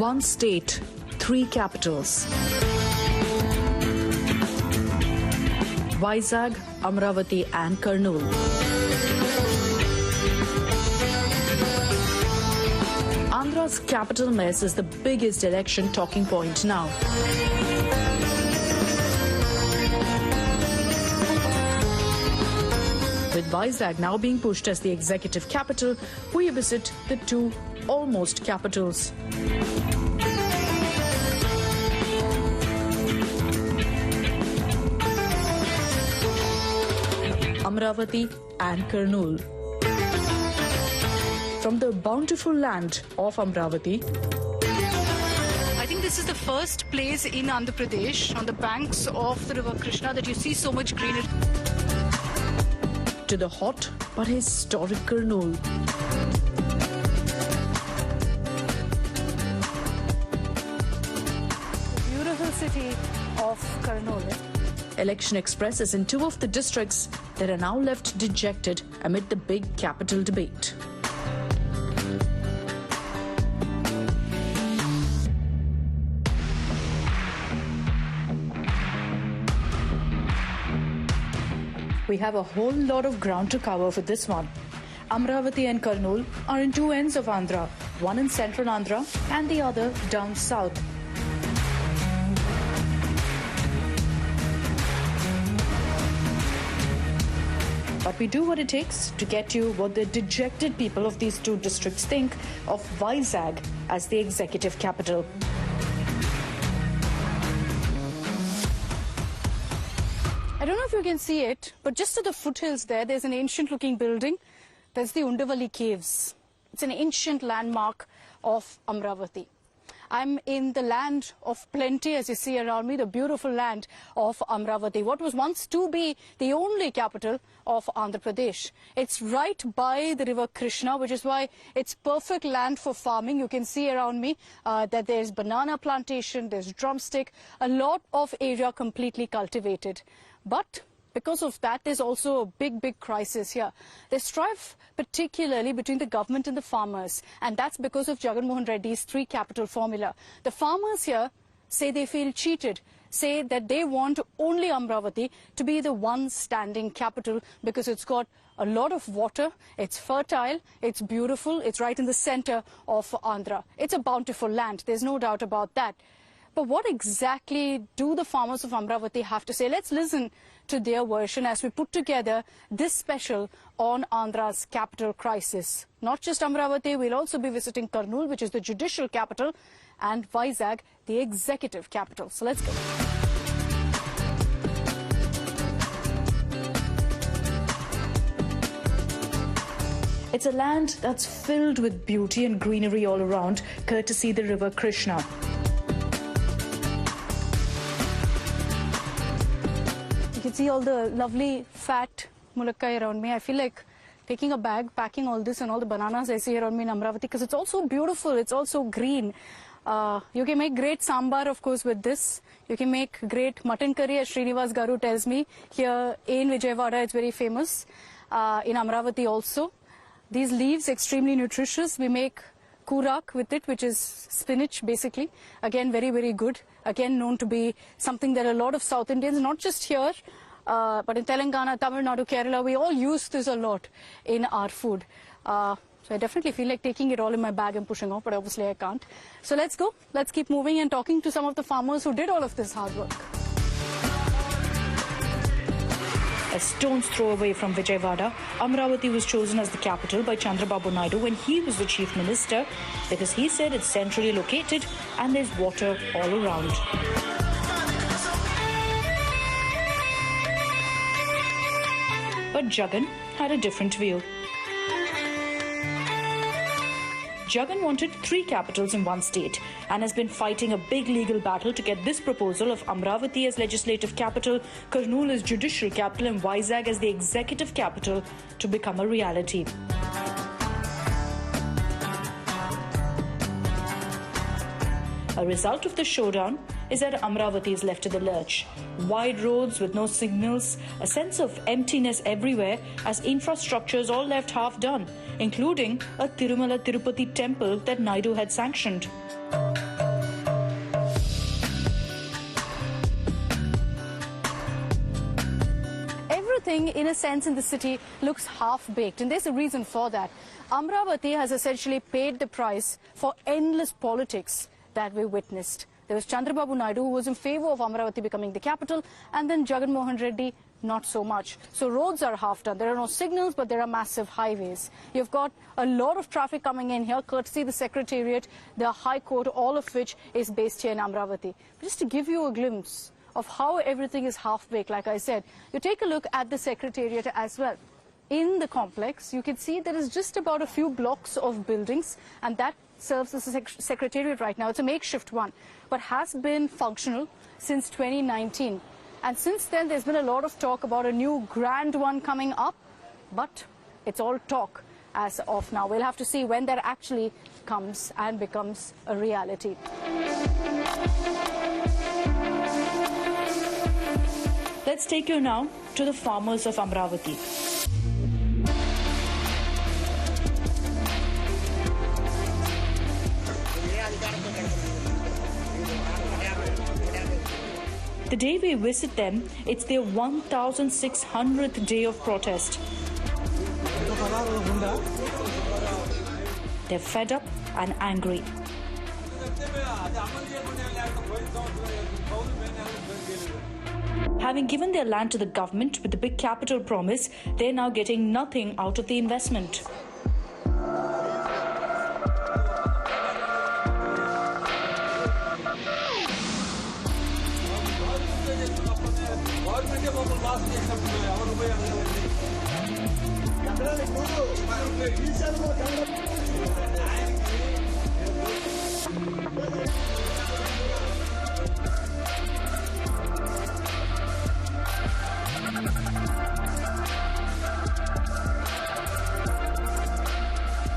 One state, three capitals. Vizag, Amaravati and Kurnool. Andhra's capital mess is the biggest election talking point now. With Vizag now being pushed as the executive capital, we visit the two almost capitals. Amaravati and Kurnool. From the bountiful land of Amaravati, I think this is the first place in Andhra Pradesh on the banks of the river Krishna that you see so much greenery. To the hot but historic Kurnool. Beautiful city of Kurnool. Election Express is in two of the districts that are now left dejected amid the big capital debate. We have a whole lot of ground to cover for this one. Amaravati and Kurnool are in two ends of Andhra, one in central Andhra and the other down south. But we do what it takes to get you what the dejected people of these two districts think of Vizag as the executive capital. I don't know if you can see it, but just to the foothills there's an ancient-looking building. There's the Undavali Caves. It's an ancient landmark of Amaravati. I'm in the land of plenty, as you see around me, the beautiful land of Amaravati, what was once to be the only capital of Andhra Pradesh. It's right by the river Krishna, which is why it's perfect land for farming. You can see around me that there's banana plantation, there's drumstick, a lot of area completely cultivated. But because of that, there's also a big crisis here. There's strife particularly between the government and the farmers, and that's because of Jagan Mohan Reddy's three capital formula. The farmers here say they feel cheated, say that they want only Amaravati to be the one standing capital because it's got a lot of water, it's fertile, it's beautiful, it's right in the center of Andhra. It's a bountiful land, there's no doubt about that. But what exactly do the farmers of Amaravati have to say? Let's listen to their version as we put together this special on Andhra's capital crisis. Not just Amaravati, we'll also be visiting Kurnool, which is the judicial capital, and Vizag, the executive capital. So let's go. It's a land that's filled with beauty and greenery all around, courtesy the river Krishna. You can see all the lovely fat mulakkai around me. I feel like taking a bag, packing all this and all the bananas I see around me in Amaravati because it's also beautiful, it's also green. You can make great sambar, of course, with this. You can make great mutton curry, as Srinivas Garu tells me. Here in Vijayawada, it's very famous. In Amaravati also. These leaves, extremely nutritious. We make kurak with it, which is spinach, basically. Again, very good. Again, known to be something that a lot of South Indians, not just here, but in Telangana, Tamil Nadu, Kerala, we all use this a lot in our food. So I definitely feel like taking it all in my bag and pushing off, but obviously I can't. So let's go. Let's keep moving and talking to some of the farmers who did all of this hard work. A stone's throw away from Vijayawada, Amaravati was chosen as the capital by Chandrababu Naidu when he was the chief minister because he said it's centrally located and there's water all around. But Jagan had a different view. Jagan wanted three capitals in one state and has been fighting a big legal battle to get this proposal of Amaravati as legislative capital, Kurnool as judicial capital and Vizag as the executive capital to become a reality. A result of the showdown is that Amaravati is left to the lurch. Wide roads with no signals, a sense of emptiness everywhere as infrastructure is all left half done, including a Tirumala Tirupati temple that Naidu had sanctioned. everything, in a sense, in the city looks half-baked. And there's a reason for that. Amaravati has essentially paid the price for endless politics that we witnessed. There was Chandrababu Naidu, who was in favor of Amaravati becoming the capital, and then Jagan Mohan Reddy, not so much. So roads are half done. There are no signals, but there are massive highways. You've got a lot of traffic coming in here, courtesy the Secretariat, the High Court, all of which is based here in Amaravati. Just to give you a glimpse of how everything is half-baked, like I said, you take a look at the Secretariat as well. In the complex, you can see there is just about a few blocks of buildings, and that serves as a Secretariat right now. It's a makeshift one, but has been functional since 2019. And since then, there's been a lot of talk about a new grand one coming up, but it's all talk as of now. We'll have to see when that actually comes and becomes a reality. Let's take you now to the farmers of Amaravati. The day we visit them, it's their 1,600th day of protest. They're fed up and angry. Having given their land to the government with the big capital promise, they're now getting nothing out of the investment.